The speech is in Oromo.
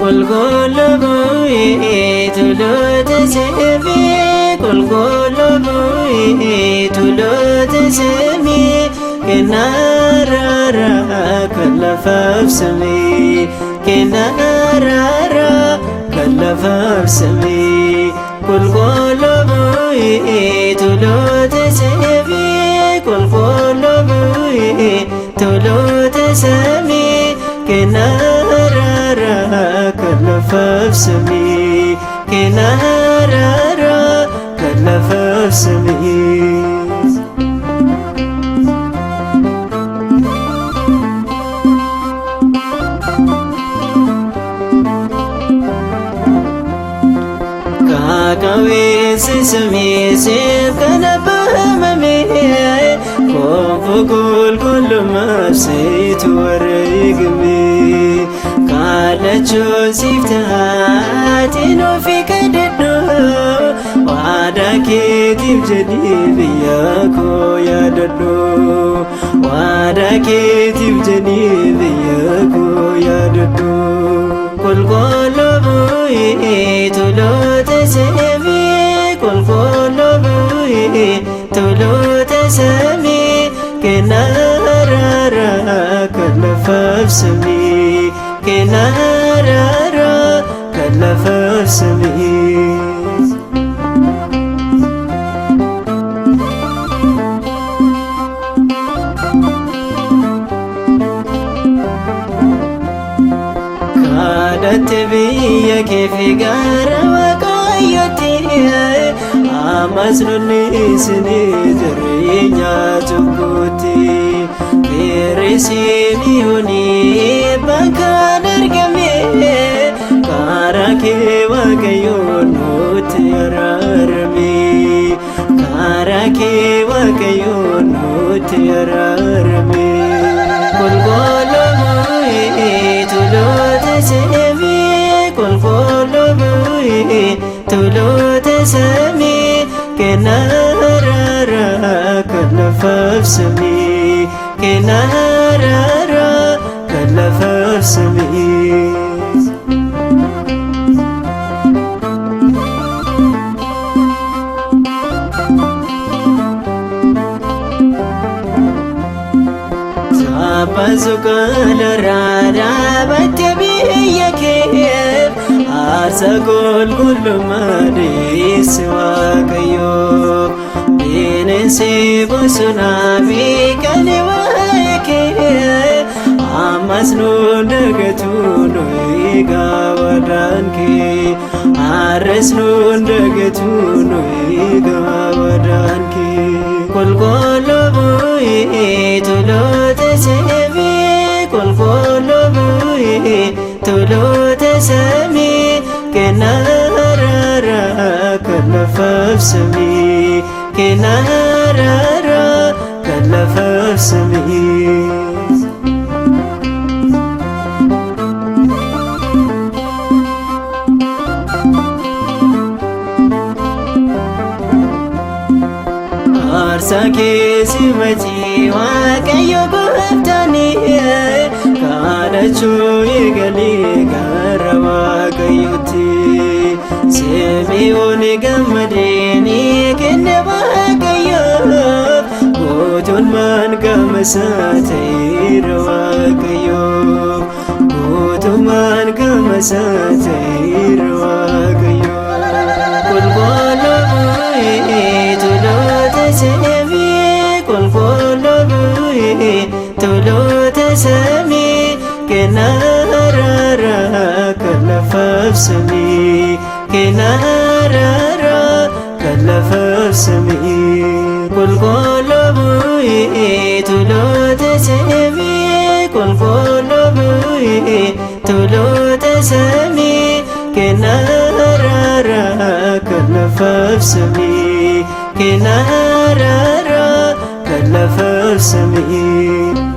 qulqulluu bu'ee tuloota samii qulqulluu bu'ee tuloota samii kennaa araaraa kan lafaaf samii kennaa araaraa kan lafaaf samii qulqulluu bu'ee tuloota samii qulqulluu bu'ee tuloota samii kennaa araaraa kan lafaaf samii kennaa araaraa kan lafaaf samii. Kakawweessi samii siif kan abboomame koonfoo qulqullummaaf situ wareegame kallachuun siif taatiin ofii kadhadhu waadaa keetiif jedhii biyya koo yaadadhu waadaa keetiif jedhii biyya koo yaadadhu qulqulluu bu'ee tuloota samii qulqulluu bu'ee tuloota samii kennaa araaraa kan lafaaf samii kennaa araaraa kan lafaaf samii. Kadhatte biyya kee fi gara Waaqayyootti ammas lolli isinii jireenya cubbuutti hir'isni hunii bakkaan argame karaa kee Waaqayyoo nutti araarame karaa kee Waaqayyoo nutti araarame qulqulluu bu'ee tuloota samii qulqulluu bu'ee tuloota samii kennaa araaraa kan lafaaf samii kennaa araaraa kan lafaaf samii. Pasukaala raadaabatte biyya kee aarsaa qulqullummaa dhiyeessi Waaqayyoo bineensi bosonaa fi kan waa'ee kee ammas nu dagatu nu eegaa waadaan kee har'as nu dagatu nu eegaa waadaan kee qulqulluu bu'ee tuloota samii qulqulluu bu'ee tuloota samii kennaa araaraa kan lafaaf samii kennaa araaraa kan lafaaf samii. Aarsaa keessa matii Waaqayyo gooftaanii kadhachuu eegalee gara Waaqayyootti Simi'oon gammadee ni kenne Waaqayyoof gootummaan gama isaa ta'eera Waaqayyoof gootummaan gama isaa ta'eera Waaqayyoof qulqulluu bu'ee tuloota samii qulqulluu bu'ee tuloota samii kennaa araaraa kan lafaaf samii kennaa araaraa kan lafaaf samii qulqulluu bu'ee tuloota samii qulqulluu bu'ee tuloota samii kennaa araaraa kan lafaaf samii kennaa araaraa kan lafaaf samii.